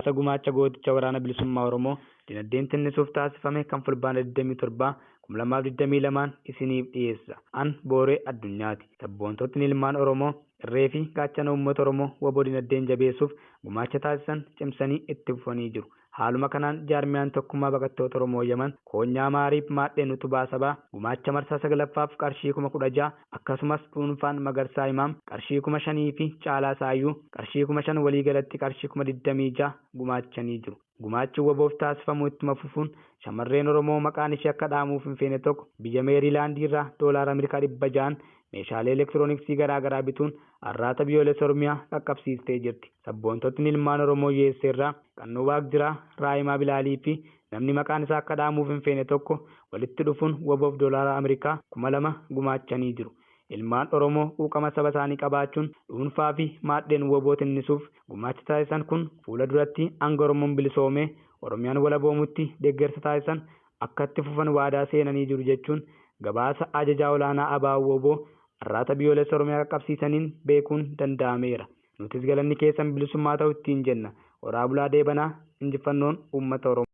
gabaasa gumaacha gooticha waraana bilisummaa Oromoo dinagdeen tinnisuuf taasifame kan fulbaana 27 2022 isiniif dhiyeessa. An Booree Addunyaati. Sabboontotni ilmaan Oromoo irree fi gaachana uummata Oromoo waboo dinagdeen jabeessuuf gumaacha taasisan cimsanii itti fufanii jiru. Haaluma kanaan jaarmiyaan tokkummaa baqattoota Oromoo Yaman koonyaa maariif maadheen utubaa sabaa gumaacha marsaa 9ffaaf qarshii 16,000 akkasumas dhuunfaan Magarsaa Imaam qarshii 5,000 fi Caalaa Saayyuu qarshii 5,000 waliigalatti qarshii 26,000 gumaachanii jiru. Gumaachi waboof taasifamu ittuma fufuun shamarreen Oromoo maqaan ishee akka dhaamuuf hin feene tokko biyya Meeriilaandii irraa doolaara Ameerikaa 600 meeshaalee elektirooniksii garaa bituun arraata biyyoolessa Oromiyaa qaqqabsiistee jirti. Sabboontotni ilmaan Oromoo Yeesseerraa Qannoo Waaqjiraa Raayimaa Bilaalii fi namni maqaan isaa akka dhaamuuf hin feene tokko walitti dhufuun waboof doolaara Ameerikaa 2,000 gumaachanii jiru. Ilmaan Oromoo quuqama saba isaanii qabaachuun dhuunfaa fi maadheen waboo tinnisuuf gumaacha taasisan kun fuula duratti hanga Oromoon bilisoomee Oromiyaan walaboomutti deeggarsa taasisan akka itti fufan waadaa seenanii jiru jechuun gabaasa ajajaa olaanaa ABO waboo arraata biyyoolessa Oromiyaa qaqqabsiisaniin beekuun danda'ameera. Nutis galanni keessan bilisummaa ta'u ittiin jenna. Horaa bulaa deebanaa. Injifannoon uummata Oromoo.